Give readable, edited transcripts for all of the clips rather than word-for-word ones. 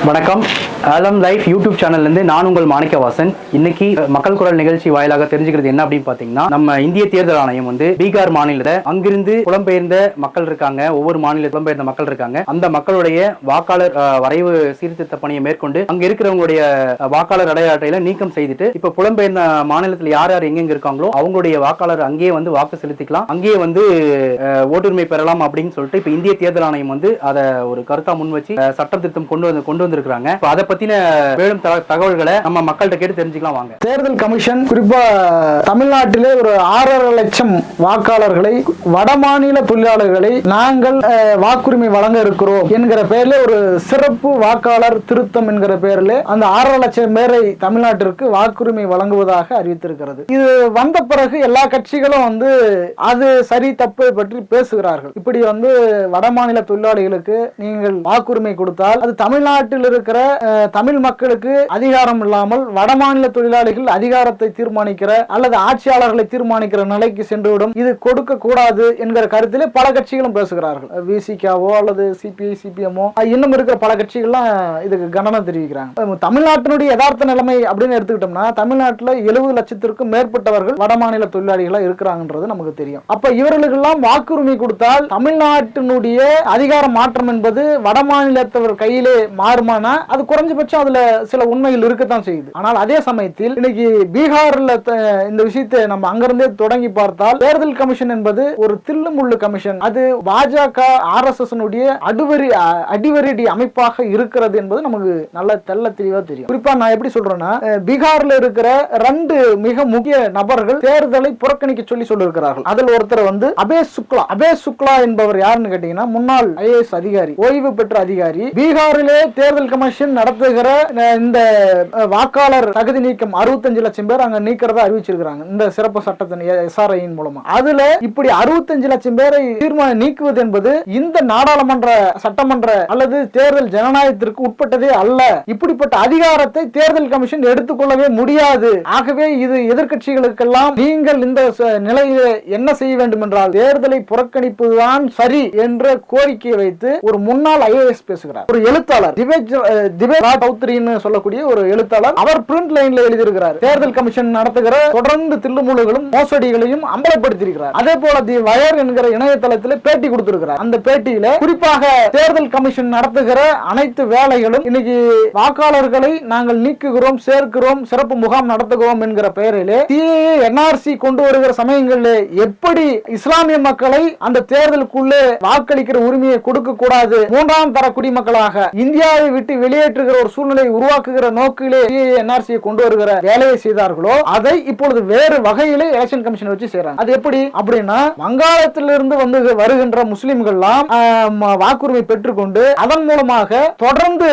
வணக்கம். ஆலம் life YouTube சேனல்லேருந்து நான் உங்கள் மாணிக்கவாசன். இன்னைக்கு மக்கள் குரல் நிகழ்ச்சி வாயிலாக தெரிஞ்சுக்கிறது என்ன அப்படின்னு பார்த்தீங்கன்னா, நம்ம இந்திய தேர்தல் ஆணையம் பீகார் மாநிலத்தை அங்கிருந்து புலம்பெயர்ந்த மக்கள் இருக்காங்க, ஒவ்வொரு மாநில புலம்பெயர்ந்த மக்கள் இருக்காங்க. அந்த மக்களுடைய வாக்காளர் வரைவு சீர்திருத்த பணியை மேற்கொண்டு அங்க இருக்கிறவங்களுடைய வாக்காளர் அடையாள அட்டையில நீக்கம் செய்துட்டு இப்ப புலம்பெயர்ந்த மாநிலத்தில் யார் யார் எங்கெங்க இருக்காங்களோ அவங்களுடைய வாக்காளர் அங்கேயே வாக்கு செலுத்திக்கலாம், அங்கேயே ஓட்டுரிமை பெறலாம் அப்படின்னு சொல்லிட்டு இப்ப இந்திய தேர்தல் ஆணையம் அதை ஒரு கருத்தா முன் வச்சு சட்ட திருத்தம் கொண்டு வந்திருக்காங்க. அதை பத்தின மேலும் தகவல்களை நம்ம மக்கள்கிட்ட கேட்டு தெரிஞ்சுக்கலாம் வாங்க. தேர்தல் கமிஷன் குறிப்பா தமிழ்நாட்டிலே ஒரு 6.5 லட்சம் வாக்காளர்களை வடமாநில தொழிலாளர்களை நாங்கள் வாக்குரிமை வழங்க இருக்கிறோம் என்கிற பெயர்ல ஒரு சிறப்பு வாக்காளர் திருத்தம் என்கிற பெயரில் அந்த 6.5 லட்சம் பேரை தமிழ்நாட்டிற்கு வாக்குரிமை வழங்குவதாக அறிவித்திருக்கிறது. இது வந்த பிறகு எல்லா கட்சிகளும் அது சரி தப்பு பற்றி பேசுகிறார்கள். இப்படி வடமாநில தொழிலாளிகளுக்கு நீங்கள் வாக்குரிமை கொடுத்தால் அது தமிழ்நாட்டில் இருக்கிற தமிழ் மக்களுக்கு அதிகாரம் இல்லாமல் வடமாநில தொழிலாளிகள் அதிகாரத்தை தீர்மானிக்கிற அல்லது ஆட்சியாளர்களை தீர்மானிக்கிற நிலைக்கு சென்றுவிடும். இது கொடுக்க கூடாது என்கிற கருத்திலே பல கட்சிகளும் பேசுகிறார்கள். விசிகாவோ அல்லது சிபிஐ சிபிஎம்மோ இன்னும் இருக்கிற பல கட்சிகள்லாம் இதுக்கு கண்டனம் தெரிவிக்கிறாங்க. தமிழ்நாட்டினுடைய யதார்த்த நிலைமை அப்படின்னு எடுத்துக்கிட்டோம்னா தமிழ்நாட்டில் 70 லட்சத்திற்கும் மேற்பட்டவர்கள் வடமாநில தொழிலாளிகளா இருக்கிறாங்கன்றது நமக்கு தெரியும். அப்ப இவர்களுக்கெல்லாம் வாக்குரிமை கொடுத்தால் தமிழ்நாட்டினுடைய அதிகார மாற்றம் என்பது வடமாநிலத்தவர் கையிலே மாறுமானா அது குறைஞ்சபட்சம் அதுல சில உண்மைகள் இருக்கத்தான் செய்யுது. ஆனால் அதே சமயத்தில் இன்னைக்கு பீகார்ல இந்த விஷயத்தை நம்ம அங்கிருந்தே தொடங்கி பார்த்தால் தேர்தல் கமிஷன் என்பது ஒரு தில்லுமுள்ளு கமிஷன். அது பாஜக RSS அடிவரடி அமைப்பாக இருக்கிறது என்பது நமக்கு நல்ல தெள்ள தெளிவா தெரியும். குறிப்பா நான் எப்படி சொல்றேன்னா, பீகார்ல இருக்கிற 2 மிக முக்கிய நபர்கள் தேர்தலை புறக்கணிக்க சொல்லியிருக்கிறார்கள். அதில் ஒருத்தர் அபே சுக்லா என்பவர் யாருன்னு கேட்டீங்கன்னா முன்னாள் IAS அதிகாரி, ஓய்வு பெற்ற அதிகாரி. பீகாரிலே தேர்தல் கமிஷன் நடத்துகிற இந்த வாக்காளர் தகுதி நீக்கம் 65 லட்சம் பேர் அங்க நீக்கிறதா அறிவிச்சிருக்காங்க இந்த சிறப்பு சட்டத்தின் SRI மூலமா. அதுல இப்படி 65 லட்சம் பேரை நீக்குவது என்பது இந்த நாடாளுமன்ற சட்டமன்ற அல்லது தேர்தல் ஜனநாயகத்திற்கு உட்பட்டதே அல்ல. இப்படிப்பட்ட அதிகாரத்தை தேர்தல் கமிஷன் எடுத்துக்கொள்ளவே முடியாது. ஆகவே இது எதிர்கட்சிகளுக்கெல்லாம் நீங்கள் இந்த நிலையில என்ன செய்ய வேண்டும் என்றால் தேர்தலை புறக்கணிப்புதான் சரி என்ற கோரிக்கையை வைத்து ஒரு முன்னாள் IAS பேசுகிறார். ஒரு எழுத்தாளர் சொல்லக்கூடிய ஒரு எழுத்தாளர், அவர் பிரிண்ட் லைன்ல எழுதியிருக்கிறார். தேர்தல் கமிஷன் நடத்துகிற தொடர்ந்து தில்லுமுழுகளும் மோசடிகளையும் அம்பலப்படுத்தியிருக்கிறார். அதே போல தி வயர் என்கிற இணையதளத்தில் பேட்டி கொடுத்திருக்கிறார். அந்த பேட்டியில குறிப்பாக தேர்தல் கமிஷன் நடத்துகிற அனைத்து வேலைகளும் இன்னைக்கு வாக்காளர்களை நாங்கள் நீக்குகிறோம், சேர்க்கிறோம், சிறப்பு முகாம் நடத்துகிறோம் என்கிற பெயரிலே NRC கொண்டு வருகிற சமயங்களில் எப்படி இஸ்லாமிய மக்களை அந்த தேர்தலுக்குள்ளே வாக்களிக்கிற உரிமையை கொடுக்க கூடாது, 3ஆம் தர குடிமக்களாக இந்தியாவை விட்டு வெளியேற்றுகிற ஒரு சூழ்நிலை உருவாக்குகிற நோக்கிலே NRC கொண்டு வருகிற வேலையை செய்தார்களோ அதை இப்பொழுது வேறு வகையிலே எலெக்ஷன் கமிஷன் வச்சு செய்றாங்க. அது எப்படி அப்படின்னா, வங்காளத்திலிருந்து வருகின்ற முஸ்லிம்கள்லாம் வாக்குரிமை பெற்றுக்கொண்டு அதன் மூலமாக தொடர்ந்து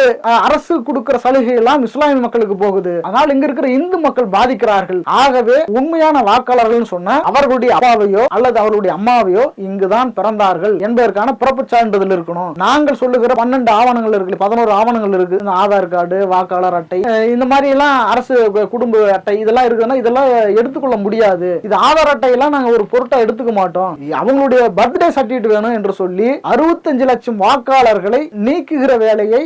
அரசு கொடுக்கிற சலுகை எல்லாம் இஸ்லாமிய மக்களுக்கு போகுது. ஆனால் இங்க இருக்கிற இந்து மக்கள் பாதிக்கிறார்கள். ஆகவே உண்மையான வாக்காளர்கள் சொன்ன அவர்களுடைய அப்பாவையோ அல்லது அவர்களுடைய அம்மாவையோ இங்குதான் பிறந்தார்கள் என்பதற்கான பிறப்பு சான்றிதழ் இருக்கணும். நாங்கள் சொல்லுகிற 12 ஆவணங்கள் இருக்கு, 11 ஆவணங்கள் இருக்கு. ஆதார் கார்டு, வாக்காளர் அட்டை, இந்த மாதிரி எல்லாம் அரசு குடும்ப அட்டை இதெல்லாம் இருக்குன்னா இதெல்லாம் எடுத்துக்கொள்ள முடியாது. இது ஆதார் அட்டை எல்லாம் நாங்க ஒரு பொருட்டா எடுத்துக்க மாட்டோம், அவங்களுடைய பர்த்டே சர்டிபிகேட் வேணும் என்று சொல்லி 65 லட்சம் வாக்காளர்களை நீக்குகிற வேலையை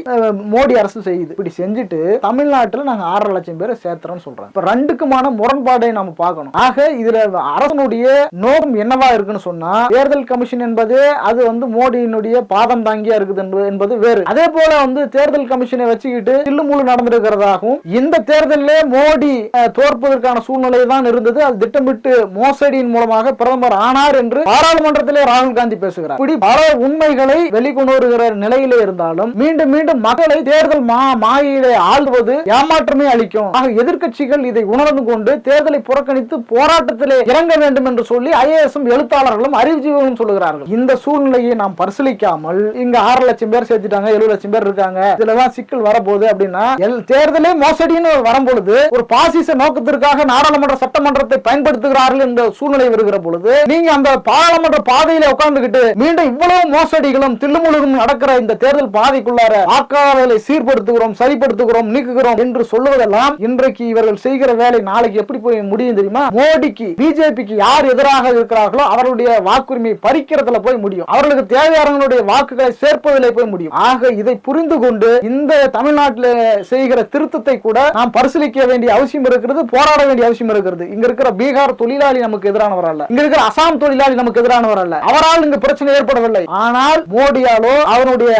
மோடி அரசு செய்யுது. இப்படி செஞ்சுட்டு தமிழ்நாட்டில் நாங்க 6.5 லட்சம் பேரை சேர்த்துறோம்னு சொல்றோம். இப்ப 2க்குமான முரண்பாடை நாம பார்க்கணும். ஆக இதுல அரசனுடைய நோக்கம் என்னவா இருக்குன்னு சொன்னா, தேர்தல் கமிஷன் என்பது அது மோடியினுடைய பாதம் தாங்கியா இருக்குது என்பது வேறு. அதே போல தேர்தல் கமிஷனை வச்சுக்கிட்டு தில்லுமுழு நடந்திருக்கிறதாகவும் இந்த தேர்தலிலே மோடி தோற்பதற்கான சூழ்நிலை தான் இருந்தது, அது திட்டமிட்டு மோசடியின் மூலமாக பிரதமர் ஆனார் என்று பாராளுமன்றத்திலே ராகுல் காந்தி பேசுகிறார். இப்படி பல உண்மைகளை வெளிக்கொண்டு வருகிற நிலையிலே இருந்தாலும் மீண்டும் மீண்டும் மக்களை தேர்தல் மாயிலே ஆள்வது ஏமாற்றமே அளிக்கும். ஆக எதிர்க்கட்சிகள் இதை உணர்ந்து கொண்டு தேர்தலை புறக்கணித்து போராட்டத்திலே இறங்க வேண்டும் என்று சொல்லி IAS எழுத்தாளர்களும் அறிவுஜீவிகளும் சொல்லுகிறார்கள். இந்த சூழ்நிலையை நாம் பரிசீலிக்காமல் இங்க 6 லட்சம் பேர் சேர்த்துட்டாங்க, 70 லட்சம் பேர் இருக்காங்க, இதுலதான் சிக்கல் வரப்போகுது அப்படின்னா தேர்தலே மோசடின்னு வரும்பொழுது ஒரு பாசிச நோக்கத்திற்காக நாடாளுமன்ற சட்டமன்றத்தை பயன்படுத்துகிறார்கள் என்ற சூழ்நிலை வருகிற பொழுது நீங்க அந்த பாராளுமன்ற பாதையில உட்கார்ந்துகிட்டு மீண்டும் இவ்வளவு மோசடிகளும் தில்லுமுழுகும் நடக்கிற இந்த தேர்தல் பாதைக்குள்ளார வாக்காளர்களை சீர்படுத்துகிறோம், சரிப்படுத்துகிறோம், நீக்குகிறோம் என்று சொல்லுவதெல்லாம் இன்றைக்கு இவர்கள் செய்கிற வேலை நாளைக்கு எப்படி போய் முடியும் தெரியுமா? மோடிக்கு பிஜேபிக்கு யார் எதிராக இருக்கிறார்களோ அவர்களுடைய வாக்குரிமை பறிக்கிறதுல போய் முடியும், அவர்களுக்கு தேவையானவர்களுடைய வாக்குகளை சேர்ப்பதிலே போய் முடியும். ஆக இதை புரிந்து கொண்டு இந்த தமிழ் தமிழ்நாட்டில் செய்கிற திருத்தத்தை கூட நாம் பரிசீலிக்க வேண்டிய அவசியம் இருக்கிறது, போராட வேண்டிய அவசியம் இருக்கிறது. இங்க இருக்கிற பீகார் தொழிலாளி நமக்கு எதிரானவர் அல்ல, இங்க இருக்கிற அசாம் தொழிலாளி நமக்கு எதிரானவர் அல்ல, அவரால் இங்கு பிரச்சனை ஏற்படவில்லை. ஆனால் மோடியாலோ அவருடைய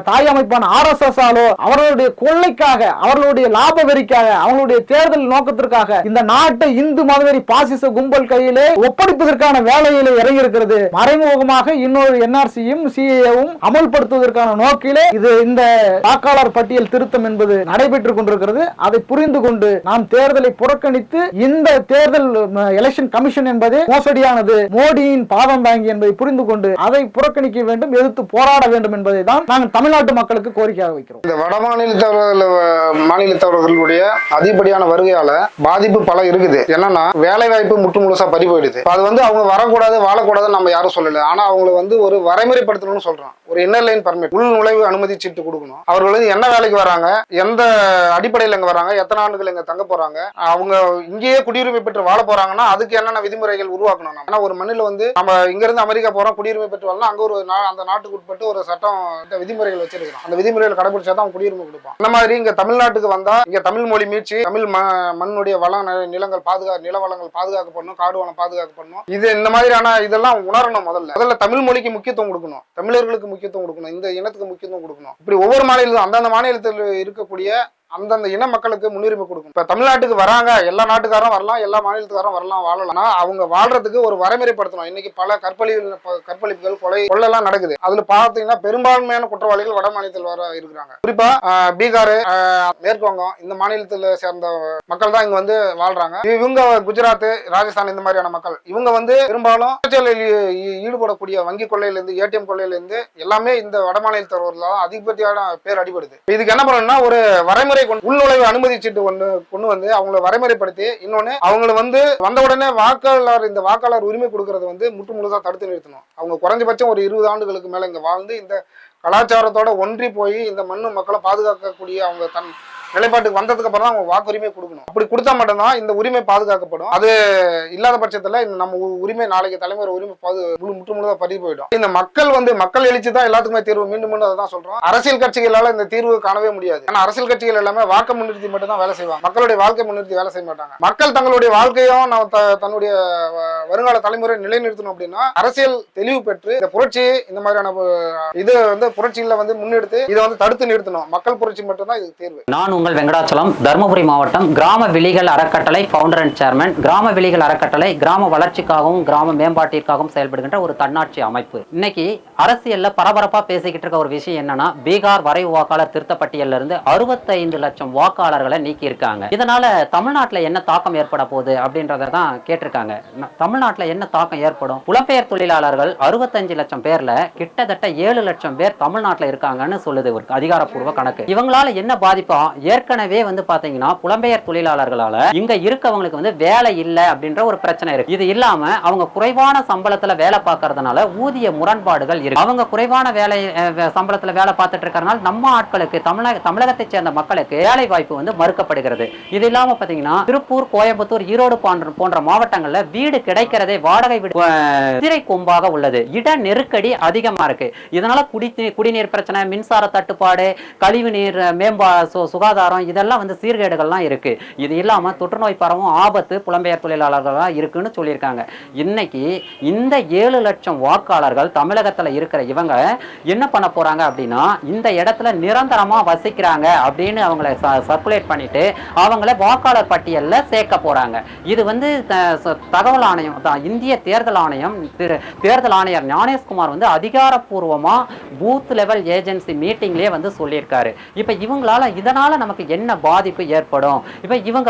தாய் அமைப்பான RSS ஆலோ அவர்களுடைய கொள்ளைக்காக, அவர்களுடைய லாப வெறிக்காக, அவங்களுடைய தேர்தல் நோக்கத்திற்காக இந்த நாட்டை இந்து மதவெறி பாசிச கும்பல் கையிலே ஒப்படைப்பதற்கான வேலையிலே இறங்கி இருக்கிறது. மறைமுகமாக இன்னொரு NRC-யும் CAA-வும் அமல்படுத்துவதற்கான நோக்கிலே இது இந்த வாக்காளர் பட்டியல் திருத்தம் என்பது நடைபெற்றுக் கொண்டிருக்கிறது. அதை புரிந்து கொண்டு நாம் தேர்தலை புறக்கணித்து இந்த தேர்தல் எலெக்ஷன் கமிஷன் என்பது மோசடியானது, மோடியின் பாதம் தாங்கி என்பதை புரிந்து கொண்டு அதை புறக்கணிக்க வேண்டும், எதிர்த்து போராட வேண்டும் என்பதை தான் நாங்கள் தமிழ்நாட்டு மக்களுக்கு கோரிக்கையாக வைக்கிறோம். இந்த வட மாநிலத்தவர்களுடைய அதிகப்படியான வருகையால பாதிப்பு பல இருக்குது. என்னன்னா வேலை வாய்ப்பு முற்று முழுசா பறி போயிடுது. அது அவங்க வரக்கூடாது வாழக்கூடாதுன்னு நம்ம யாரும் சொல்லல. ஆனா அவங்களை ஒரு வரைமுறைப்படுத்தணும்னு சொல்றோம். ஒரு இன்னர் லைன் பர்மிட், உள் நுழைவு அனுமதி சீட்டு கொடுக்கணும். அவர்கள் என்ன வேலைக்கு வராங்க, எந்த அடிப்படையில் இங்க வராங்க, எத்தனை ஆண்டுகள் இங்க தங்க போறாங்க, அவங்க இங்கேயே குடியுரிமை பெற்று வாழ போறாங்கன்னா அதுக்கு என்னென்ன விதிமுறைகள் உருவாக்கணும். ஆனா ஒரு மண்ணில் நம்ம இங்க இருந்து அமெரிக்கா போறோம், குடியுரிமை பெற்று வரலாம், அங்க அந்த நாட்டுக்கு உட்பட்டு ஒரு சட்டம் விதிமுறைகள் வச்சிருக்கிறோம். அந்த விதிமுறைகள் கடைபிடிச்சாதான் அவங்க குடியுரிமை கொடுப்பான். இந்த மாதிரி இங்க தமிழ்நாட்டுக்கு வந்தா இங்க தமிழ் மொழி மீட்சி, தமிழ் மண்ணுடைய நிலங்கள் நில வளங்கள் பாதுகாக்கப்படணும், காடு வளம் பாதுகாக்கப்படணும். இது இந்த மாதிரியான இதெல்லாம் உணரணும். முதல்ல தமிழ் மொழிக்கு முக்கியத்துவம் கொடுக்கணும், தமிழர்களுக்கு முக்கியத்துவம் கொடுக்கணும், இந்த இனத்துக்கு முக்கியத்துவம் கொடுக்கணும். இப்படி ஒவ்வொரு மாநிலத்திலும் அந்தந்த மாநிலத்தில் இருக்கக்கூடிய அந்தந்த இன மக்களுக்கு முன்னுரிமை கொடுக்கும். இப்ப தமிழ்நாட்டுக்கு வராங்க, எல்லா நாட்டுக்காரும் வரலாம், எல்லா மாநிலத்துக்காரும் வரலாம், வாழலாம். அவங்க வாழ்றதுக்கு ஒரு வரைமுறைப்படுத்தணும். இன்னைக்கு பல கற்பழிப்புகள், கொலைலாம் நடக்குது. அதுல பாத்தீங்கன்னா பெரும்பான்மையான குற்றவாளிகள் வட மாநிலத்தில் வர இருக்கிறாங்க. குறிப்பா பீகார், மேற்கு வங்கம் இந்த மாநிலத்தில் சேர்ந்த மக்கள் தான் இங்க வாழ்றாங்க. இவங்க குஜராத், ராஜஸ்தான் இந்த மாதிரியான மக்கள் இவங்க பெரும்பாலும் ஈடுபடக்கூடிய வங்கி கொள்ளையில இருந்து, ATM கொள்ளையில இருந்து எல்லாமே இந்த வட மாநிலத்தவர்கள் தான் அதிகப்படியான பேர் அடிபடுது. இதுக்கு என்ன பண்ணணும்னா ஒரு வரைமுறை உள்நுழைவு அனுமதி சீட்டு கொண்டு வந்து அவங்களை வரைமுறைப்படுத்தி, இன்னொன்னு அவங்களை வந்த உடனே இந்த வாக்காளர் உரிமை கொடுக்கறது முற்று முழுதா தடுத்து நிறுத்தணும். அவங்க குறைஞ்சபட்சம் ஒரு 20 ஆண்டுகளுக்கு மேல இங்க வாழ்ந்து இந்த கலாச்சாரத்தோட ஒன்றி போய் இந்த மண்ணு மக்களை பாதுகாக்கக்கூடிய அவங்க தன் நிலைப்பாட்டுக்கு வந்ததுக்கு அப்புறம் தான் அவங்க வாக்குரிமை கொடுக்கணும். அப்படி கொடுத்தா மட்டும்தான் இந்த உரிமை பாதுகாக்கப்படும். அது இல்லாத பட்சத்துல நம்ம உரிமை நாளைக்கு தலைமுறை உரிமை முற்று முழுதா பறி போயிடும். இந்த மக்கள் எழுச்சி தான் எல்லாத்துக்குமே தீர்வு. மீண்டும் அதை தான் சொல்றோம். அரசியல் கட்சிகளால இந்த தீர்வு காணவே முடியாது. ஆனா அரசியல் கட்சிகள் எல்லாமே வாக்கு முன்னிறுத்தி மட்டும் தான் வேலை செய்வாங்க, மக்களுடைய வாழ்க்கை முன்னிறுத்தி வேலை செய்ய மாட்டாங்க. மக்கள் தங்களுடைய வாழ்க்கையும் தன்னுடைய வருங்கால தலைமுறை நிலைநிறுத்தணும் அப்படின்னா அரசியல் தெளிவு பெற்று இந்த புரட்சி இந்த மாதிரியான இது புரட்சிகளை முன்னெடுத்து இதை தடுத்து நிறுத்தணும். மக்கள் புரட்சி மட்டும் தான் இது தீர்வு. நான் உங்கள் வெங்கடாச்சலம், தருமபுரி மாவட்டம் கிராம விழிகள் அறக்கட்டளை ஃபவுண்டர் அண்ட் சேர்மன். கிராம விழிகள் அறக்கட்டளை கிராம வளர்ச்சிக்காகவும் கிராம மேம்பாட்டிற்காகவும் செயல்படுகின்ற ஒரு தன்னாட்சி அமைப்பு. இன்னைக்கு அரசியல்ல பரபரப்பா பேசிக்கிட்டு இருக்க ஒரு விஷயம் என்னன்னா, பீகார் வரைவு வாக்காளர் திருத்த பட்டியல்ல இருந்து 65 லட்சம் வாக்காளர்களை நீக்கி இருக்காங்க. இதனால தமிழ்நாட்டுல என்ன தாக்கம் ஏற்பட போகுது அப்படின்றத தான் கேட்டிருக்காங்க. தமிழ்நாட்டுல என்ன தாக்கம் ஏற்படும்? புலம்பெயர் தொழிலாளர்கள் 65 லட்சம் பேர்ல கிட்டத்தட்ட 7 லட்சம் பேர் தமிழ்நாட்டுல இருக்காங்கன்னு சொல்லுது ஒரு அதிகாரப்பூர்வ கணக்கு. இவங்களால என்ன பாதிப்பா? ஏற்கனவே பாத்தீங்கன்னா புலம்பெயர் தொழிலாளர்களால இங்க இருக்கவங்களுக்கு வேலை இல்ல அப்படின்ற ஒரு பிரச்சனை இருக்கு. இது இல்லாம அவங்க குறைவான சம்பளத்துல வேலை பார்க்கறதுனால ஊதிய முரண்பாடுகள் இருக்கு. அவங்க குறைவான சம்பளத்துல வேலை பார்த்துட்டு இருக்கறனால நம்ம ஆட்களுக்கு, தமிழகத்தை சேர்ந்த மக்களுக்கு வேலை வாய்ப்பு மறுக்கப்படுகிறது. இது இல்லாம பாத்தீங்கன்னா திருப்பூர், கோயம்புத்தூர், ஈரோடு போன்ற மாவட்டங்கள்ல வீடு கிடைக்கிறதே வாடகை வீடு சிறை கொம்பாக உள்ளது. இட நெருக்கடி அதிகமா இருக்கு. இதனால குடிநீர் பிரச்சனை, மின்சார தட்டுப்பாடு, கழிவு நீர் சுகாதாரம் இதெல்லாம் சீர்கேடுகள்லாம் இருக்கு. இது இல்லாம தொற்றுநோய் பரவும் ஆபத்து புலம்பெயர் தொழிலாளர்களாக இருக்குன்னு சொல்லியிருக்காங்க. இன்னைக்கு இந்த 7 லட்சம் வாக்காளர்கள் தமிழகத்துல இருக்கிற இவங்க என்ன பண்ண போறாங்க அப்படின்னா, இந்த இடத்துல நிரந்தரமா வசிக்கிறாங்க அப்படின்னு அவங்களை சர்க்குலேட் பண்ணிட்டு அவங்கள வாக்காளர் பட்டியல்ல சேர்க்க போறாங்க. இது தகவல் ஆணையம், இந்திய தேர்தல் ஆணையம், தேர்தல் ஆணையர் ஞானேஷ்குமார் அதிகாரப்பூர்வமா பூத் லெவல் ஏஜென்சி மீட்டிங்லயே சொல்லியிருக்காரு. இப்ப இதனால நமக்கு என்ன பாதிப்பு ஏற்படும்? இப்ப இவங்க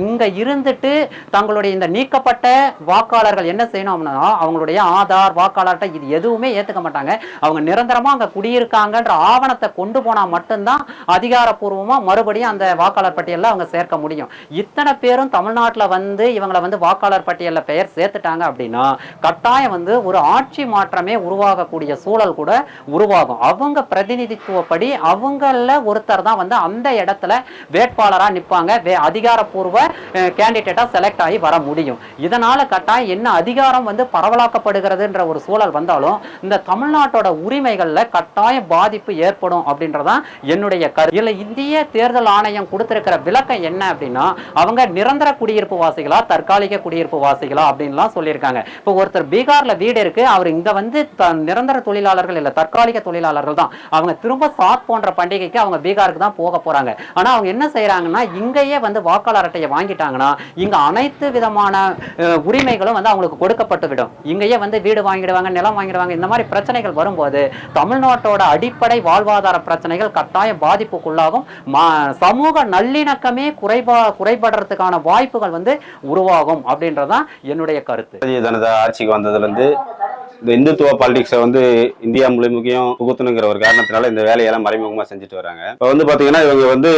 இங்க இருந்துட்டு தங்களுடைய இந்த நீக்கப்பட்ட வாக்காளர்கள் என்ன செய்யணும்னா, அவங்களுடைய ஆதார், வாக்காளர் அட்டை இது எதுவுமே ஏத்துக்க மாட்டாங்க. அவங்க நிரந்தரமா அங்க குடியிருக்காங்கன்ற ஆவணத்தை கொண்டு போனா மட்டும்தான் அதிகாரப்பூர்வமா மறுபடியும் அந்த வாக்காளர் பட்டியல்ல அவங்க சேர்க்க முடியும். இத்தனை பேரும் தமிழ்நாட்டுல இவங்களை வாக்காளர் பட்டியல்ல பெயர் சேர்த்துட்டாங்க அப்படின்னா கட்டாயம் ஒரு ஆட்சி மாற்றமே உருவாகக்கூடிய சூழல் கூட உருவாகும். அவங்க பிரதிநிதித்துவப்படி அவங்கள ஒருத்தர் தான் அந்த இடத்துல வேட்பாளரா நிப்பாங்க, அதிகாரப்பூர்வ கேண்டிடேட்டா செலக்ட் ஆகி வர முடியும். இதனால கட்டாயம் என்ன அதிகாரம் வந்து பரவலாக்கப்படுகிறதுன்ற ஒரு சூழல் வந்தாலும் இந்த தமிழ்நாட்டோட உரிமைகள்ல கட்டாயம் பாதிப்பு ஏற்படும் அப்படின்றதான் என்னுடைய கருத்து. இதுல இந்திய தேர்தல் ஆணையம் கொடுத்திருக்கிற விளக்கம் என்ன அப்படின்னா, அவங்க நிரந்தர குடியிருப்பு வாசிகளா தற்காலிக குடியிருப்பு வாசிகளா அப்படின்லாம் சொல்லியிருக்காங்க. இப்போ ஒருத்தர் பீகார்ல வீடு இருக்கு, அவர் இங்க வந்து நிரந்தர தொழிலாளர்கள் இல்ல, தற்காலிக தொழிலாளர்கள் தான். அவங்க திரும்ப சாத் போன்ற பண்டிகைக்கு அவங்க பீகாருக்கு தான் போக போறாங்க. ஆனா அவங்க என்ன செய்யறாங்கன்னா, இங்கேயே வந்து வாக்காளர் அட்டையை வாங்கிட்டாங்கன்னா இங்க அனைத்து விதமான உரிமைகளும் வந்து அவங்களுக்கு கொடுக்கப்பட்டு விடும். இங்கேயே வந்து வீடு வாங்கிடுவாங்க, நிலம் வாங்கிடுவாங்க. இந்த மாதிரி பிரச்சனைகள் வரும்போது தமிழ்நாட்டோட அடிப்படை வாழ்வாதார பிரச்சனைகள் கட்டாயம் பாதிப்புக்குள்ளாகும். சமூக நல்லிணக்கமே குறைபடுறதுக்கான வாய்ப்புகள் வந்து உருவாகும் அப்படின்றதான் என்னுடைய கருத்து. பாரதிய ஜனதா ஆட்சிக்கு வந்ததுல இருந்து இந்த இந்துத்துவ பாலிடிக்ஸை வந்து இந்தியா முழுமைக்கும் புகுத்தணுங்கிற ஒரு காரணத்தினால இந்த வேலையெல்லாம் மறைமுகமா செஞ்சுட்டு வராங்க. இப்போ வந்து பாத்தீங்கன்னா இவங்க வந்து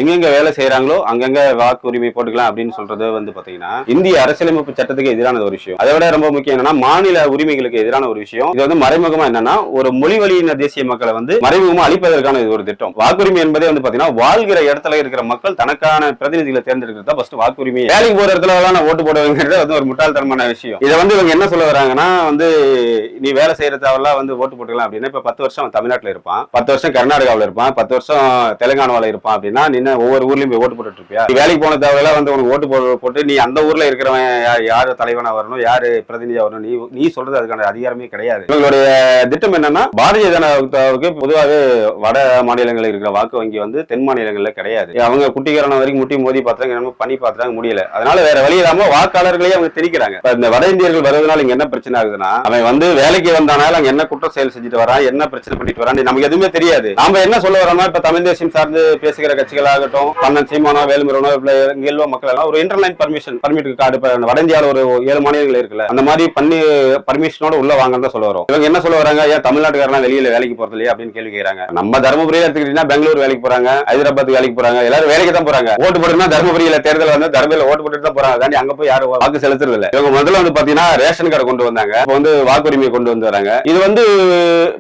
எங்கெங்க வேலை செய்யறாங்களோ அங்கங்க வாக்கு உரிமை போட்டுக்கலாம் அப்படின்னு சொல்றது வந்து பாத்தீங்கன்னா இந்திய அரசியலமைப்பு சட்டத்துக்கு எதிரான ஒரு விஷயம். அதை விட ரொம்ப முக்கியம் என்னன்னா மாநில உரிமைகளுக்கு எதிரான ஒரு விஷயம். இது வந்து மறைமுகமா என்னன்னா ஒரு மொழி வழியின தேசிய மக்களை வந்து மறைமுகமா அழிப்பதற்கான இது ஒரு திட்டம். வாக்குரிமை என்பதே வந்து பாத்தீங்கன்னா வாழ்கிற இடத்துல இருக்கிற மக்கள் தனக்கான பிரதிநிதிகளை தேர்ந்தெடுக்கிறதா ஃபர்ஸ்ட் வாக்குரிமை. வேலைக்கு போற இடத்துல ஓட்டு போடுவங்கிறது வந்து ஒரு முட்டாள்தனமான விஷயம். இதை வந்து இவங்க என்ன சொல்ல வராங்கன்னா வந்து நீ வேலை செய்யறதெல்லாம் வந்து ஓட்டு போட்டுக்கலாம் அப்படின்னா இப்ப 10 வருஷம் தமிழ்நாட்டில் இருப்பான், 10 வருஷம் கர்நாடகாவில் இருப்பான், 10 வருஷம் தெலுங்கானாவில் இருப்பான் அப்படின்னா நீ ஒவ்வொரு ஊர்லயும் போய் ஓட்டு போட்டுட்டு இருப்பியா? நீ வேலைக்கு போன தேவையெல்லாம் வந்து உனக்கு ஓட்டு போட்டு நீ அந்த ஊர்ல இருக்கிறவன் யாரு தலைவனா வரணும், யாரு பிரதிநிதியா வரணும், நீ சொல்றது அதுக்கான அதிகாரமே கிடையாது. இவங்களுடைய திட்டம் என்னன்னா பாரதிய ஜனதாவுக்கு பொதுவாகவே வட மாநிலங்களில் இருக்கிற வாக்கு வங்கி வந்து தென் மாநிலங்கள்ல கிடையாது. அவங்க குட்டிக்காரன வரைக்கும் முட்டி மோதி பாத்துறாங்க, பண்ணி பாத்துறாங்க, முடியல. அதனால வேற வழி இல்லாம வாக்காளர்களே அவங்க திணிக்கிறாங்க. இந்த வட இந்தியர்கள் வருவதனால இங்க என்ன பிரச்சனை ஆகுதுன்னா, அவன் வந்து வேலைக்கு வந்தானால அங்க என்ன குற்ற செயல் செஞ்சுட்டு வரான், என்ன பிரச்சனை பண்ணிட்டு வரான் நமக்கு எதுவுமே தெரியாது. நாம என்ன சொல்ல வரோம்னா, இப்ப தமிழ் தேசியம் சார்ந்து பேசுகிற கட்சிகளாகட்டும், கண்ணன் சீமானோ வேலுமுருகனோ இயல்பா மக்கள் எல்லாம் ஒரு இன்டர்லைன் பர்மிட் கார்டு வட இந்தியாவில் ஒரு 7 மாநிலங்கள் இருக்குல்ல, அந்த மாதிரி பண்ணி பர்மிஷனோட உள்ள வாங்கன்னு தான் சொல்ல வரோம். இவங்க என்ன சொல்ல வராங்க, ஏன் தமிழ்நாட்டுக்காரலாம் வெளியில வேலைக்கு போறது இல்லையா அப்படின்னு கேள்வி கேட்கறாங்க. நம்ம தர்மபுரியில எடுத்துக்கிட்டீங்கன்னா பெங்களூர் வேலைக்கு போறாங்க, ஹைதராபாத் வேலைக்கு போறாங்க, எல்லாரும் வேலைக்கு தான் போறாங்க. ஓட்டு போட்டுனா தர்மபுரியில தேர்தல் வந்து தர்மபுரியில ஓட்டு போட்டு தான் போறாங்க, தாண்டி அங்க போய் யாரும் வாக்கு செலுத்துறது இல்லை. இவங்க முதல்ல வந்து பாத்தீங்கன்னா ரேஷன் கார்டு கொண்டு வந்தாங்க, இப்போ வந்து வாக்குரிமை கொண்டு வந்து வராங்க. இது வந்து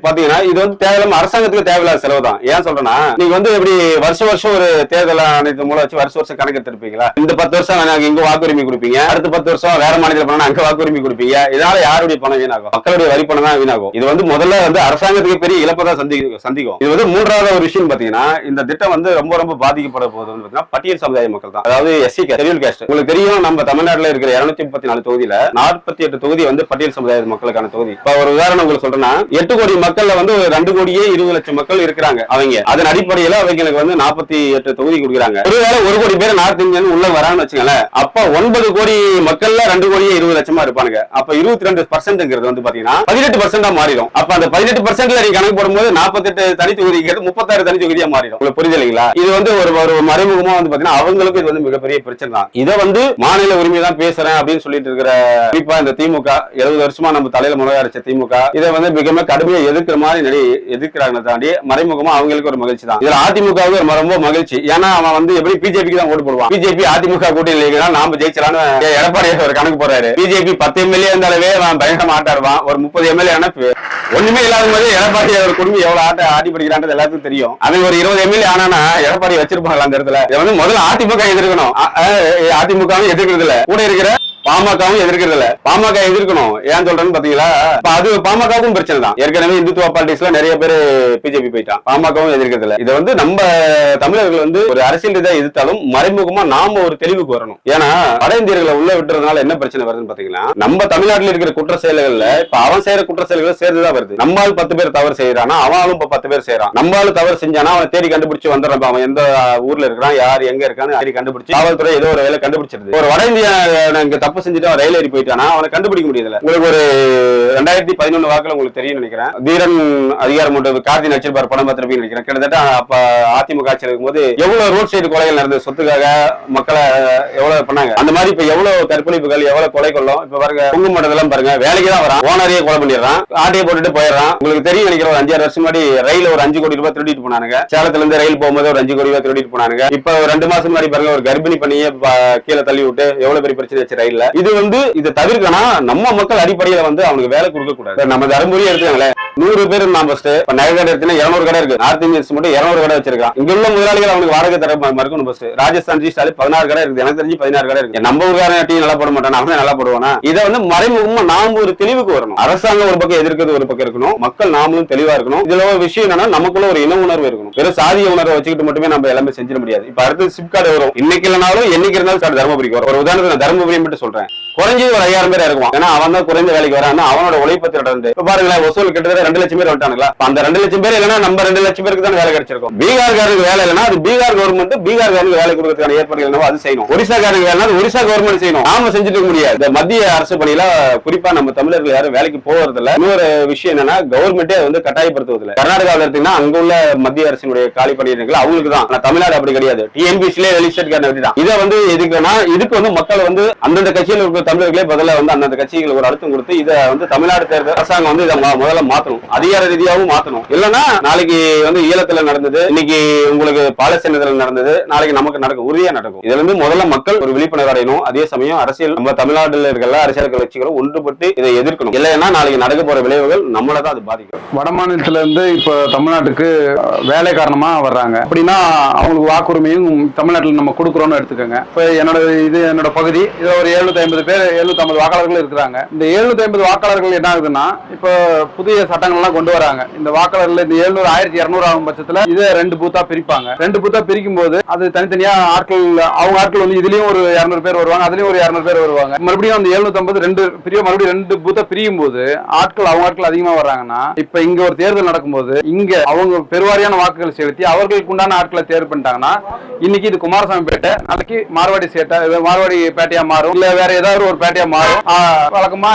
பாத்தீங்கன்னா இது வந்து தேவையில்லாம அரசாங்கத்துக்கு தேவையில்லாத செலவு தான். ஏன் சொல்றேன்னா, நீங்க வந்து எப்படி வருஷம் ஒரு தேர்தல் ஆணையத்து மூலம் வச்சு வருஷம் கணக்கு எடுத்திருப்பீங்களா? இந்த 10 வருஷம் இங்க வாக்குரிமை கொடுப்பீங்க, அடுத்த 10 வருஷம் வேற மாநிலத்தில் போனா அங்க வாக்குரிமை கொடுப்பீங்க. இதனால யாருடைய பணம் வீணாகும்? மக்களுடைய வரி பணம் தான் வீணாகும். இது வந்து முதல்ல வந்து அரசாங்கத்துக்கு பெரிய இழப்பு தான் சந்திக்கும். இது வந்து மூன்றாவது ஒரு விஷயம் பாத்தீங்கன்னா, இந்த திட்டம் வந்து ரொம்ப பாதிக்கப்பட போகுது பட்டியல் சமுதாய மக்கள் தான். அதாவது எஸ்சி ஷெட்யூல் காஸ்ட். உங்களுக்கு தெரியும், நம்ம தமிழ்நாட்டில் இருக்கிற 234 தொகுதியில 48 தொகுதி வந்து பட்டியல் சமுதாய மக்களுக்கான தொகுதி. இப்ப ஒரு உதாரணம் உங்களுக்கு சொல்றேன்னா, 8 கோடி மக்கள்ல வந்து 2 கோடியே 20 லட்சம் மக்கள் இருக்கிறாங்க. அவங்க அதன் அடிப்படையில அவங்களுக்கு வந்து 48 தொகுதி கொடுக்குறாங்க. ஒருவேளை 1 கோடி பேர் நார்த் இந்தியன் உள்ள வரான்னு வச்சுங்களேன், அப்ப 9 கோடி மக்கள்ல 2 கோடியே 20 லட்சமா இருப்பானுங்க. அப்ப 22% வந்து பாத்தீங்கன்னா 18% மாறிடும். அப்ப அந்த 18% நீங்க கணக்கு போடும்போது 48 தனி தொகுதிங்கிறது 36 தனி தொகுதியா மாறிடும். உங்களுக்கு புரியுது இல்லைங்களா? இது வந்து ஒரு மறைமுகமா வந்து பாத்தீங்கன்னா அவங்களுக்கு இது வந்து மிகப்பெரிய பிரச்சனை தான். இதை வந்து மாநில உரிமை தான் பேசுறேன் அப்படின்னு சொல்லிட்டு இருக்கிற குறிப்பா இந்த திமுக 70 வருஷமா நம்ம தலையில முறையா அரைச்ச திமுக இதை வந்து மிக கடுமையா எதிர்க்கிற மாதிரி எதிர்க்கிறாங்க. தாண்டி மறைமுகமா அவங்களுக்கு ஒரு மகிழ்ச்சி தான். இதுல அதிமுகவுக்கு ரொம்ப மகிழ்ச்சி. ஏன்னா அவன் வந்து எப்படி பிஜேபிக்கு தான் ஓட்டு போடுவான். பிஜேபி அதிமுக கூட்டணி இல்லைங்கன்னா நாம ஜெயிச்சலான்னு எடப்பாடி ஒரு கணக்கு போறாரு. பிஜேபி 10 எம்எல்ஏ இருந்தாலே அவன் பயங்கரமா ஆட்டாடுவான். ஒரு 30 எம்எல்ஏ ஒண்ணுமே இல்லாத போது எடப்பாடி ஒரு குடும்பம் எவ்வளவு ஆட்டி படிக்கிறான்றது எல்லாத்துக்கும் தெரியும். அவன் ஒரு 20 எம்எல்ஏ ஆனா எடப்பாடி வச்சிருப்பாங்க அந்த இடத்துல. இதை வந்து முதல்ல அதிமுக எதிர்க்கணும். அதிமுகவும் எதிர்க்கிறது இல்ல, கூட இருக்கிற பாமகவும் எதிர்க்கிறது இல்ல. பாமக எதிர்க்கணும். ஏன் சொல்றேன்னு பாத்தீங்களா, அது பாமகவும் பிரச்சனை தான். ஏற்கனவே இந்துத்துவ பாலிடிக்ஸ்ல நிறைய பேர் பிஜேபி போயிட்டான், பாமகவும் எதிர்க்கிறது இல்ல. இதை வந்து நம்ம தமிழர்கள் வந்து ஒரு அரசியல் ரீதியா எதிர்த்தாலும் மறைமுகமா நாம ஒரு தெளிவுக்கு வரணும். ஏன்னா வட இந்தியர்களை உள்ள விட்டுறதுனால என்ன பிரச்சனை வருதுன்னு பாத்தீங்கன்னா, நம்ம தமிழ்நாட்டில் இருக்கிற குற்ற செயல்கள்ல இப்ப அவன் செய்யற குற்ற செயல்கள் சேர்ந்துதான் வருது. நம்மால் 10 பேர் தவறு செய்யறானா, அவனும் இப்ப 10 பேர் செய்யறான். நம்மளால தவறு செஞ்சானா அவனை தேடி கண்டுபிடிச்சு வந்துடுறான். அவன் எந்த ஊர்ல இருக்கிறான், யார் எங்க இருக்கான்னு தேடி கண்டுபிடிச்சு காவல்துறை ஏதோ ஒரு வேலை கண்டுபிடிச்சிருது. ஒரு வட இந்திய தப்பு செஞ்சுட்டு அவன் ரயில் ஏறி போயிட்டானா அவனை கண்டுபிடிக்க முடியல. உங்களுக்கு ஒரு 2011 வாக்குல உங்களுக்கு தெரியும் நினைக்கிறேன், தீரன் அதிகாரம் கார்த்தி நடிச்சிருப்பார், படம் பார்த்திருப்பீங்க நினைக்கிறேன். கிட்டத்தட்ட அப்ப அதிமுக ஆட்சியில் இருக்கும்போது எவ்வளவு ரோட் சைடு கொலைகள் நடந்தது, சொத்துக்காக மக்களை எவ்வளவு பண்ணாங்க. அந்த மாதிரி இப்ப எவ்வளவு கற்பழிப்புகள், எவ்வளவு கொலை கொள்ளும். இப்ப பாருங்க குங்குமட்டதெல்லாம் பாருங்க, வேலைக்கு தான் வரான், ஓனரையே கொலை பண்ணிடுறான், ஆட்டையை போட்டுட்டு போயிடறான். உங்களுக்கு தெரியும் நினைக்கிறேன், ஒரு 5-6 வருஷம் முன்னாடி ரயில் ஒரு 5 கோடி ரூபாய் திருடிட்டு போனானுங்க. சேலத்துல இருந்து ரயில் போகும்போது ஒரு 5 கோடி ரூபாய் திருடிட்டு போனானுங்க. இப்ப 2 மாசம் முன்னாடி பாருங்க, ஒரு கர்ப்பிணி பண்ணியே கீழே தள்ளி விட்டு எவ்வளவு பெரிய பிரச்சனை வச்சு ரயில்ல. இது வந்து இதை தவிர்க்கணும். நம்ம மக்கள் அடிப்படையில வந்து அவனுக்கு வேலை கொடுக்க கூடாது. நம்ம தருமபுரி எடுத்துக்காங்களேன், 100 பேர் நான் ஃபர்ஸ்ட் நகை கடை எடுத்தீங்கன்னா 200 கடை இருக்கு. நார்த் இந்தியன்ஸ் மட்டும் 200 கடை வச்சிருக்கான். இங்க உள்ள முதலாளிகள் அவனுக்கு வாடகை தர மறுக்கணும். ஃபர்ஸ்ட் ராஜஸ்தான் ஸ்டாலின் 16 கடை இருக்கு. எனக்கு தெரிஞ்சு 16 கடை இருக்கு. நம்ம ஊருக்காரன் டீ நல்லா போட மாட்டான், அவன் நல்லா போடுவானா? இதை வந்து மறைமுகமா நாம ஒரு தெளிவுக்கு வரணும். அரசாங்கம் ஒரு பக்கம் எதிர்க்கிறது ஒரு பக்கம் இருக்கணும், மக்கள் நாமளும் தெளிவா இருக்கணும். இதுல ஒரு விஷயம் என்னன்னா, நமக்குள்ள ஒரு இன உணர்வு இருக்கணும். வெறும் சாதிய உணர்வை வச்சுக்கிட்டு மட்டுமே நம்ம எல்லாமே செஞ்சிட முடியாது. இப்ப அடுத்து சிப்கார்டு வரும், இன்னைக்கு இல்லைனாலும் என்னைக்கு இருந்தாலும் சார் தருமபுரிக்கு வரும். ஒரு உதாரணத்துக்கு நான் தருமபுரி மட்டும் சொல்றேன், குறைஞ்சது ஒரு 5000 பேர் இருக்கும். ஏன்னா அவன் தான் குறைந்த வேலைக்கு வரான், அவனோட உழைப்பு திரண்டு இப்ப பாருங்களேன், வசூல் கிட்டத்தட்ட 2 லட்சம் பேர் வந்துட்டாங்களா. அந்த 2 லட்சம் பேர் இல்லைன்னா நம்ம 2 லட்சம் பேருக்கு தான் வேலை கிடைச்சிருக்கும். பீகார்காரருக்கு வேலை இல்லைன்னா அது பீகார் கவர்மெண்ட் பீகார்காரருக்கு வேலை கொடுக்கறதுக்கான ஏற்பாடுகள் என்னவோ அது செய்யணும். ஒரிசாக்காரருக்கு வேலை ஒரிசா கவர்மெண்ட் செய்யணும். நாம செஞ்சுட்டு இருக்க முடியாது. இந்த மத்திய அரசு பணியில குறிப்பா நம்ம தமிழர்கள் யாரும் வேலைக்கு போறது இல்ல. இன்னொரு விஷயம் என்னன்னா, கவர்மெண்டே வந்து கட்டாயப்படுத்துவதில்லை. கர்நாடகாவில் எடுத்தீங்கன்னா அங்க உள்ள மத்திய அரசினுடைய காலி பணியிடங்கள் அவங்களுக்கு தான். ஆனா தமிழ்நாடு அப்படி கிடையாது. டிஎன்பிசிலே ரிலிஸ்டட் தான். இதை வந்து எதுக்குன்னா, இதுக்கு வந்து மக்கள் வந்து அந்தந்த கட்சியில் இருக்கிற தமிழர்களே பதில வந்து அந்தந்த கட்சிகளுக்கு ஒரு அழுத்தம் கொடுத்து இதை வந்து தமிழ்நாடு தேர்தல் அரசாங்கம் வந்து இதை முதல்ல மாத்தணும், அதிகார ரீதியாகவும் மாத்தணும். இல்லைன்னா நாளைக்கு வந்து ஈழத்துல நடந்தது, இன்னைக்கு உங்களுக்கு பாலஸ்தீனத்துல நடந்தது, நாளைக்கு நமக்கு நடக்கும், உறுதியா நடக்கும். இதுல இருந்து முதல்ல மக்கள் ஒரு விழிப்புணர்வு அடையணும். அதே சமயம் அரசியல் நம்ம தமிழ்நாட்டில் இருக்கிற அரசியல் கட்சிகளும் ஒன்றுபட்டு இதை எதிர்க்கணும். இல்லைன்னா நாளைக்கு நடக்க போற விளைவுகள் நம்மளை தான் அது பாதிக்கும். வட மாநிலத்துல இருந்து இப்ப தமிழ்நாட்டுக்கு வேலை காரணமா வர்றாங்க அப்படின்னா அவங்களுக்கு வாக்குரிமையும் தமிழ்நாட்டில் நம்ம கொடுக்குறோம்னு எடுத்துக்கோங்க. இப்ப என்னோட பகுதி இதுல ஒரு 750 பேர் 750 வாக்காளர்கள் இருக்கிறாங்க. இந்த 750 வாக்காளர்கள் என்ன ஆகுதுன்னா, இப்ப புதிய சட்டங்கள்லாம் கொண்டு வராங்க. இந்த வாக்காளர்கள் இந்த 700 1200 ஆகும் பட்சத்துல இதை 2 பூத்தா பிரிப்பாங்க. 2 பூத்தா பிரிக்கும் போது அது தனித்தனியா ஆட்கள், அவங்க ஆட்கள் வந்து இதுலயும் ஒரு 200 பேர் வருவாங்க, அதுலயும் ஒரு 200 பேர் வருவாங்க. மறுபடியும் அந்த 750 2 பிரிவு மறுபடியும் 2 பூத்தா பிரியும் போது அவங்க ஆட்கள் அதிகமா வர்றாங்கன்னா, இப்ப இங்க ஒரு தேர்தல் நடக்கும்போது இங்க அவங்க பெருவாரியான வாக்குகள் செலுத்தி அவர்களுக்கு உண்டான ஆட்களை தேர்வு பண்ணிட்டாங்கன்னா, இன்னைக்கு இது குமாரசாமி பேட்டை, நாளைக்கு மார்வாடி சேட்டை, மார்வாடி பேட்டையா மாறும், இல்ல வேற ஏதாவது ஒரு பேட்டையா மாறும். வழக்கமா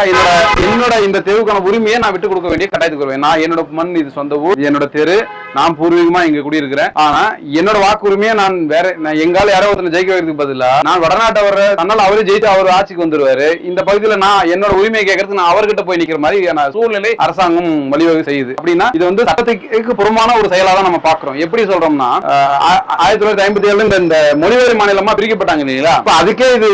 என்னோட இந்த தெருவுக்கான உரிமையை நான் விட்டு கொடுக்க வேண்டிய கட்டாயத்துக்கு வருவேன். நான் என்னோட மண், இது சொந்த ஊர், என்னோட தெரு, நான் பூர்வீகமா இங்க குடியிருக்கிறேன். ஆனா என்னோட வாக்குரிமையை நான் வேற எங்கால யாரோ ஒருத்தனை ஜெயிக்க வைக்கிறதுக்கு பதிலா நான் வடநாட்டை வர்ற தன்னால அவரே ஜெயித்து அவர் ஆட்சிக்கு வந்துருவாரு. இந்த பகுதியில நான் என்னோட உரிமையை கேட்கறதுக்கு நான் அவர்கிட்ட போய் நிக்கிற மாதிரி சூழ்நிலை அரசாங்கம் வழிவகை செய்யுது. அப்படின்னா இது வந்து சட்டத்துக்கு புறமான ஒரு செயலா தான் நம்ம பாக்குறோம். எப்படி சொல்றோம்னா, 1957 இந்த மொழிவாரி மாநிலமா பிரிக்கப்பட்டாங்க இல்லைங்களா, அதுக்கே இது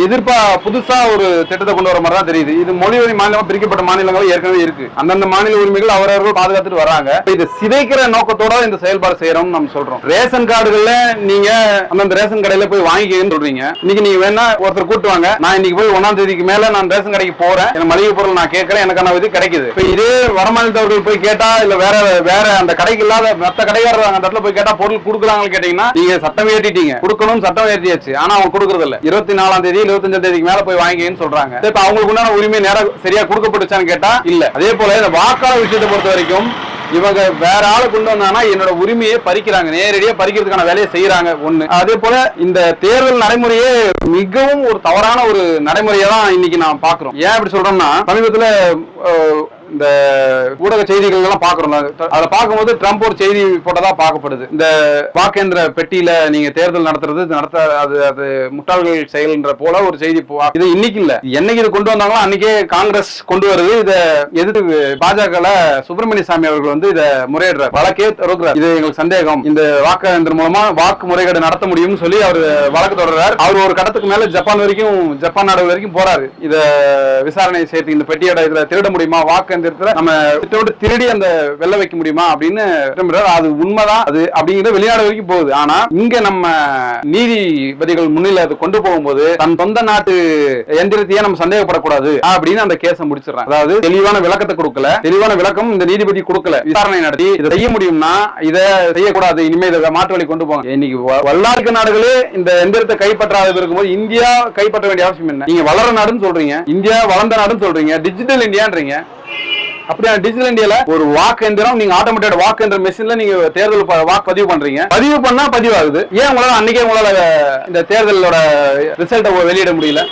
எதிர்ப்பா புதுசா ஒரு திட்டத்தை கொண்டு வர மாதிரி தான் தெரியுது. இது மொழிவாரி மாநிலமா பிரிக்கப்பட்ட மாநிலங்கள் ஏற்கனவே இருக்கு. அந்தந்த மாநில உரிமைகள் அவரவர்கள் பாதுகாத்துட்டு வராங்க. இது சிதைக்கிற நோக்கத்தோட இந்த செயல்பாடு செய்யறோம் நம்ம சொல்றோம். ரேஷன் கார்டுகள்ல நீங்க அந்தந்த ரேஷன் கடையில போய் வாங்கிக்கன்னு சொல்றீங்க. இன்னைக்கு நீங்க வேணா ஒருத்தர் கூட்டுவாங்க, நான் இன்னைக்கு போய் 1ஆம் தேதிக்கு மேல நான் ரேஷன் கடைக்கு போறேன், எனக்கு மளிகை பொருள் நான் கேட்கறேன், எனக்கான இது கிடைக்குது. இப்ப இதே வடமாநிலத்தவர்கள் போய் கேட்டா, இல்ல வேற அந்த கடைக்கு இல்லாத மற்ற கடைக்காரர் அந்த இடத்துல போய் கேட்டா பொருள் கொடுக்குறாங்கன்னு கேட்டீங்கன்னா, நீங்க சட்டம் ஏற்றிட்டீங்க, கொடுக்கணும் சட்டம் ஏற்றியாச்சு, ஆனா அவங்க கொடுக்கறது இல்ல. 24ஆம் தேதி 25ஆம் தேதிக்கு மேல போய் வாங்கிக்கன்னு சொல்றாங்க. இப்ப அவங்களுக்கு உண்டான உரிமை நேரம் சரியா கொடுக்கப்பட்டுச்சான்னு கேட்டா இல்ல. அதே போல இந்த வாக்காளர் விஷயத்தை பொறுத்த வரைக்கும் இவங்க வேற ஆளு கொண்டு வந்தாங்கன்னா என்னோட உரிமையை பறிக்கிறாங்க, நேரடியா பறிக்கிறதுக்கான வேலையை செய்யறாங்க. ஒண்ணு. அதே போல இந்த தேர்தல் நடைமுறையே மிகவும் ஒரு தவறான ஒரு நடைமுறையை தான் இன்னைக்கு நான் பாக்குறோம். ஏன் அப்படி சொல்றோம்னா, சமீபத்துல இந்த ஊடக செய்திகள் எல்லாம் பாக்குறோம். அதை பார்க்கும்போது ட்ரம்ப் ஒரு செய்தி போட்டதா பார்க்கப்படுது. இந்த வாக்கேந்திர பெட்டியில நீங்க தேர்தல் அது முட்டாள்கள் செயல்ன்ற போல ஒரு செய்தி. இது இன்னைக்கு இல்ல, என்னைக்கு இது கொண்டு வந்தாங்களோ அன்னைக்கே காங்கிரஸ் கொண்டு வருது. இதை எதிர்த்து பாஜக சுப்பிரமணிய சாமி அவர்கள் வந்து இதை முறையிடுறார், வழக்கே தொடர்கிறார். இது எங்களுக்கு சந்தேகம், இந்த வாக்கேந்திரம் மூலமா வாக்கு முறைகேடு நடத்த முடியும்னு சொல்லி அவர் வழக்கு தொடர்றார். அவர் ஒரு கட்டத்துக்கு மேல ஜப்பான் நாடு வரைக்கும் போறாரு. இத விசாரணை செய்து இந்த பெட்டியோட இதுல திருட முடியுமா, வாக்கு நம்ம திருடி அந்த வெள்ள வைக்க முடியுமா அப்படின்னு. அது உண்மைதான், அது அப்படிங்கிற வெளிநாடு வரைக்கும் போகுது. ஆனா இங்க நம்ம நீதிபதிகள் முன்னிலை அதை கொண்டு போகும்போது தன் சொந்த நாட்டு எந்திரத்தையே நம்ம சந்தேகப்படக்கூடாது அப்படின்னு அந்த கேஸை முடிச்சிடறாங்க. அதாவது தெளிவான விளக்கத்தை கொடுக்கல, தெளிவான விளக்கம் இந்த நீதிபதி கொடுக்கல. விசாரணை நடத்தி இதை செய்ய முடியும்னா இதை செய்யக்கூடாது, இனிமே இதை மாற்று வழி கொண்டு போங்க. இன்னைக்கு வல்லார்க்க நாடுகளே இந்த எந்திரத்தை கைப்பற்றாத இருக்கும்போது இந்தியா கைப்பற்ற வேண்டிய அவசியம் என்ன? நீங்க வளர நாடுன்னு சொல்றீங்க, இந்தியா வளர்ந்த நாடுன்னு சொல்றீங்க, டிஜிட்டல் இந்தியான்றீங்க. அப்படியே டிஜிட்டல் இந்தியால ஒரு வாக்கு எந்திரம், நீங்க ஆட்டோமேட்டட் வாக்கு எந்திர மெஷின்ல நீங்க தேர்தல் வாக்கு பதிவு பண்றீங்க, பதிவு பண்ணா பதிவாகுது. ஏன் உங்களால அன்னைக்கே உங்களால இந்த தேர்தலோட ரிசல்ட்டை வெளியிட முடியல?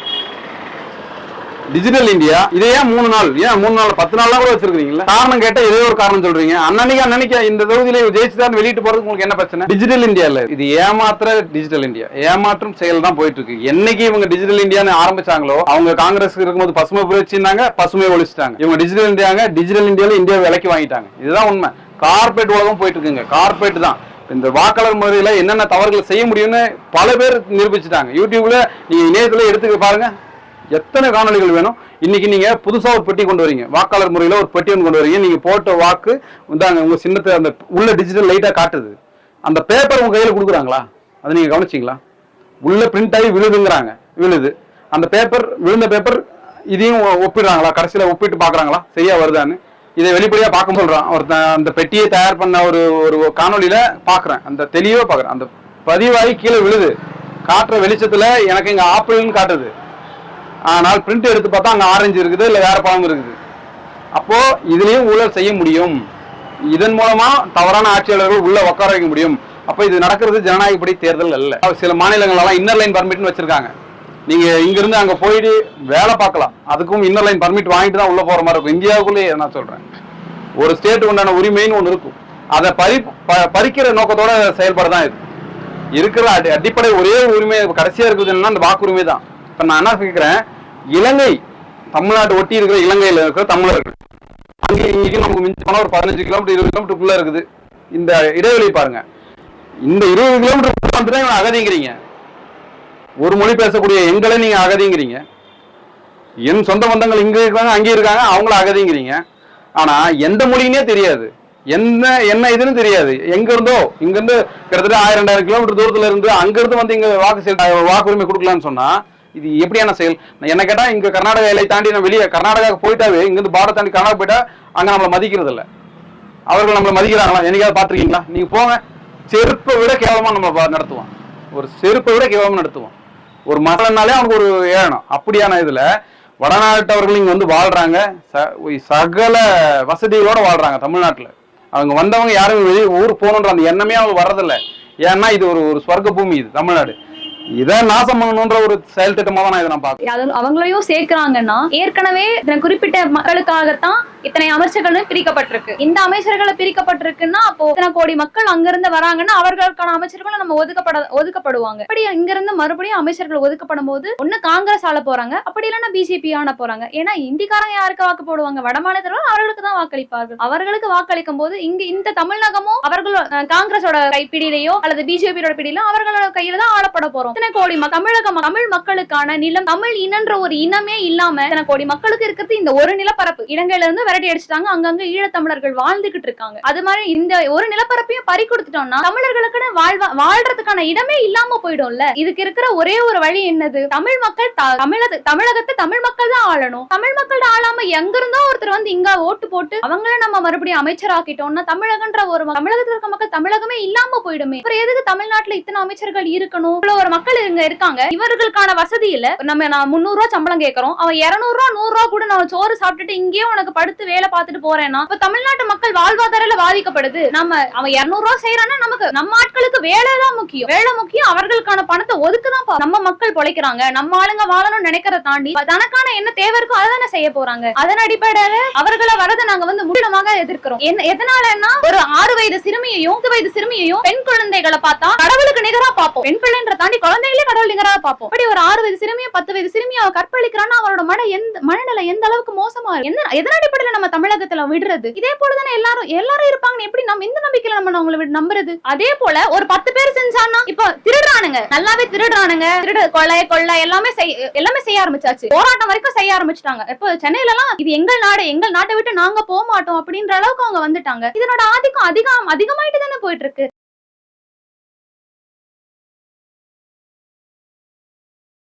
டிஜிட்டல் இந்தியா இதே 3 நாள், ஏன் 3 நாள் 10 நாள் கூட வச்சிருக்கீங்களா? காரணம் கேட்டா இதே ஒரு காரணம் சொல்றீங்க. அன்னைக்கு இந்த தொகுதியில ஜெயிச்சுதான் வெளியிட்டு போறதுக்கு உங்களுக்கு என்ன பிரச்சனை? டிஜிட்டல் இந்தியா இல்ல, இது ஏமாற்ற டிஜிட்டல் இந்தியா, ஏமாற்றும் செயல் தான் போயிட்டு இருக்கு. என்னைக்கு இவங்க டிஜிட்டல் இந்தியான்னு ஆரம்பிச்சாங்களோ, அவங்க காங்கிரஸ் இருக்கும்போது பசுமை புரட்சினாங்க, பசுமையை ஒழிச்சிட்டாங்க. இவங்க டிஜிட்டல் இந்தியாங்க, டிஜிட்டல் இந்தியால இந்தியா விலைக்கு வாங்கிட்டாங்க. இதுதான் உண்மை. கார்பரேட் உலகம் போயிட்டு இருக்குங்க, கார்பரேட் தான். இந்த வாக்காளர் முறையில என்னென்ன தவறுகள் செய்ய முடியும்னு பல பேர் நிரூபிச்சுட்டாங்க. யூடியூப்ல நீங்க இணையத்துல எடுத்துக்க பாருங்க, எத்தனை காணொலிகள் வேணும்? இன்னைக்கு நீங்க புதுசா ஒரு பெட்டி கொண்டு வரீங்க, வாக்காளர் முறையில ஒரு பெட்டி ஒன்று கொண்டு வரீங்க. நீங்க போட்ட வாக்கு இந்தாங்க உங்க சின்னத்தை அந்த உள்ள டிஜிட்டல் லைட்டா காட்டுது. அந்த பேப்பர் உங்க கையில கொடுக்குறாங்களா? அதை நீங்க கவனிச்சிங்களா? உள்ள பிரிண்ட் ஆகி விழுதுங்கிறாங்க, விழுது. அந்த பேப்பர் விழுந்த பேப்பர் இதையும் ஒப்பிடுறாங்களா? கடைசியில ஒப்பிட்டு பாக்குறாங்களா சரியா வருதான்னு? இதை வெளிப்படையா பார்க்க சொல்றான் ஒருத்தன். அந்த பெட்டியை தயார் பண்ண ஒரு காணொலியில பாக்குறேன், அந்த தெளிவா பாக்குறேன். அந்த பதிவாகி கீழே விழுது, காட்டுற வெளிச்சத்துல எனக்கு இங்க ஆப்பிள்னு காட்டுது. ஆனால் பிரிண்ட் எடுத்து பார்த்தா அங்க ஆரஞ்சு இருக்குது, இல்ல வேற பழம் இருக்குது. அப்போ இதுலயும் ஊழல் செய்ய முடியும். இதன் மூலமா தவறான ஆட்சியாளர்கள் உள்ள உட்கார வைக்க முடியும். அப்ப இது நடக்கிறது ஜனநாயகப்படி தேர்தல் அல்ல. சில மாநிலங்கள் எல்லாம் இன்னர் லைன் பர்மிட்னு வச்சிருக்காங்க. நீங்க இங்க இருந்து அங்க போயிட்டு வேலை பார்க்கலாம், அதுக்கும் இன்னர் லைன் பர்மிட் வாங்கிட்டு தான் உள்ள போற மாதிரி இருக்கும். இந்தியாவுக்குள்ளேயே நான் சொல்றேன், ஒரு ஸ்டேட் உண்டான உரிமைன்னு ஒன்று இருக்கும். அதை பறிக்கிற நோக்கத்தோட செயல்பாடுதான் இது. இருக்கிற அடிப்படை ஒரே உரிமை கடைசியா இருக்குதுன்னா அந்த வாக்குரிமை தான். இப்ப நான் என்ன கேட்கிறேன், இலங்கை தமிழ்நாட்டு ஒட்டி இருக்கிற இலங்கையில இருக்கிற தமிழர்கள் அங்கே இங்கேயும் நமக்கு மிஞ்சி போனா ஒரு 15 கிலோமீட்டர் 20 கிலோமீட்டருக்குள்ள இருக்குது. இந்த இடைவெளி பாருங்க, இந்த 20 கிலோமீட்டர் வந்துட்டு அகதிங்கிறீங்க. ஒரு மொழி பேசக்கூடிய எங்களை நீங்க அகதிங்கிறீங்க. என் சொந்த பந்தங்கள் இங்க இருக்காங்க அங்கே இருக்காங்க, அவங்கள அகதிங்கிறீங்க. ஆனா எந்த மொழின்னே தெரியாது, என்ன இதுன்னு தெரியாது. எங்க இருந்தோ இங்க இருந்து கிட்டத்தட்ட 1000-2000 கிலோமீட்டர் தூரத்துல இருந்து அங்க இருந்து வந்து இங்க வாக்குரிமை கொடுக்கலான்னு சொன்னா இது எப்படியான செயல்? என்ன கேட்டா இங்க கர்நாடகா எல்லை தாண்டி நம்ம வெளியே கர்நாடகா போயிட்டாவே, இங்க இருந்து பார்டர் தாண்டி கர்நாடகா போயிட்டா அங்க நம்மளை மதிக்கிறது இல்ல. அவர்கள் நம்மளை மதிக்கிறாங்களா? என்னைக்காவது பாத்துருக்கீங்களா? நீங்க போங்க, செருப்பை விட கேவலமா நம்ம நடத்துவோம். ஒரு செருப்பை விட கேவலமா நடத்துவோம். ஒரு மகளனாலே அவனுக்கு ஒரு ஏழனம். அப்படியான இதுல வடநாட்டவர்கள் இங்க வந்து வாழ்றாங்க, சகல வசதிகளோட வாழ்றாங்க தமிழ்நாட்டுல. அவங்க வந்தவங்க யாரும் வெளியே ஊர் போகணுன்ற அந்த எண்ணமே அவங்க வர்றதில்ல. ஏன்னா இது ஒரு ஸ்வர்க்க பூமி, இது தமிழ்நாடு. இதை நாசம் பண்ணணுன்ற ஒரு செயல் திட்டமா தான் இதை நான் பார்க்கிறேன். அவங்களையும் சேர்க்கிறாங்கன்னா ஏற்கனவே குறிப்பிட்ட மக்களுக்காகத்தான் இத்தனை அமைச்சர்களும் பிரிக்கப்பட்டிருக்கு. இந்த அமைச்சர்களை பிரிக்கப்பட்டிருக்குன்னா அப்போ இத்தனை கோடி மக்கள் அங்கிருந்து வராங்கன்னா அவர்களுக்கான அமைச்சர்களும் நம்ம ஒதுக்கப்படுவாங்க. அப்படி இங்கிருந்து மறுபடியும் அமைச்சர்கள் ஒதுக்கப்படும் போது ஒண்ணு காங்கிரஸ் ஆள போறாங்க, அப்படி இல்லைன்னா பிஜேபி ஆன போறாங்க. ஏன்னா இந்திக்காரங்க யாருக்கு வாக்கு போடுவாங்க? வட மாநிலத்தில் அவர்களுக்கு தான் வாக்களிப்பார்கள். அவர்களுக்கு வாக்களிக்கும் போது இங்க இந்த தமிழகமும் அவர்கள் காங்கிரஸோட கைப்பிடியிலையோ அல்லது பிஜேபியோட பிடியிலோ அவர்களோட கையில தான் ஆளப்பட போறோம். கோடி தமிழ் மக்களுக்கான நிலம், தமிழ் இனன்ற ஒரு இனமே இல்லாம கோடி மக்களுக்கு இருக்கிறது இந்த ஒரு நிலப்பரப்பு. இலங்கையில இருந்து விரட்டி அடிச்சுட்டாங்க, அங்கங்க ஈழத்தமிழர்கள் வாழ்ந்துகிட்டு இருக்காங்க. அது மாதிரி இந்த ஒரு நிலப்பரப்பையும் பறி கொடுத்துட்டோம்னா தமிழர்களுக்கு வாழ்றதுக்கான இடமே இல்லாம போயிடும்ல. இதுக்கு இருக்கிற ஒரே ஒரு வழி என்னது? தமிழ் மக்கள் தமிழகத்தை தமிழ் மக்கள் தான் ஆளணும். தமிழ் மக்கள் ஆளாம எங்க இருந்தோ ஒருத்தர் வந்து இங்க ஓட்டு போட்டு அவங்கள நம்ம மறுபடியும் அமைச்சர் ஆக்கிட்டோம்னா தமிழகன்ற ஒரு தமிழகத்தில் இருக்க மக்கள் தமிழகமே இல்லாம போயிடுமே. அப்புறம் எதுக்கு தமிழ்நாட்டுல இத்தனை அமைச்சர்கள் இருக்கணும்? ஒரு மக்கள் இங்க இருக்காங்க, இவர்களுக்கான வசதி இல்ல. நம்ம 300 ரூபாய் சம்பளம் கேட்கறோம், அவன் 200 ரூபாய் 100 ரூபாய் கூட நான் சோறு சாப்பிட்டுட்டு இங்கேயே உனக்கு படுத்து வேலை பார்த்துட்டு போறேன்னா இப்ப தமிழ்நாட்டு மக்கள் வாழ்வாதாரல பாதிக்கப்படுது. அவன் 200 ரூபாய் செய்யறான்னா நமக்கு நம்ம ஆட்களுக்கு வேலைதான் முக்கியம், வேலை முக்கியம். அவர்களுக்கான பணத்தை ஒதுக்குதான் நம்ம மக்கள் பொழைக்கிறாங்க. நம்ம ஆளுங்க வாழணும்னு நினைக்கிறத தாண்டி தனக்கான என்ன தேவை இருக்கோ அதானே செய்ய போறாங்க. அதன் அடிப்படையில அவர்களை வரதை நாங்க வந்து முற்றிலுமாக எதிர்க்கிறோம். எதனாலன்னா ஒரு 6 வயது சிறுமியையும் 10 வயது சிறுமியையும் பெண் குழந்தைகளை பார்த்தா கடவுளுக்கு நிகரா பார்ப்போம். பெண் பிள்ளைன்ற தாண்டி குழந்தைகளே கடவுள் நிகரா பார்ப்போம். அப்படி ஒரு 6 வயது சிறுமியை 10 வயது சிறுமியை அவ கற்பழிக்கிறான்னா அவரோட மனநிலை எந்த அளவுக்கு மோசமா இருக்கு? எதன் அடிப்படையில நம்ம தமிழகத்துல விடுறது? இதே போலதானே எல்லாரும் இருப்பாங்க. எப்படி நம்ம இந்த நம்பிக்கையில நம்ம அவங்களை நம்புறது? அதே போல ஒரு 10 பேர் செஞ்சான்னா இப்ப திருடுறானுங்க, நல்லாவே திருடுறானுங்க, கொள்ளை எல்லாமே செய்ய ஆரம்பிச்சாச்சு. போராட்டம் வரைக்கும் செய்ய ஆரம்பிச்சுட்டாங்க. இப்போ சென்னையில எல்லாம் இது எங்கள் நாட்டை விட்டு நாங்க போக மாட்டோம் அப்படின்ற அளவுக்கு அவங்க வந்துட்டாங்க. இதனோட ஆதிக்கம் அதிகமாயிட்டு தானே போயிட்டு இருக்கு.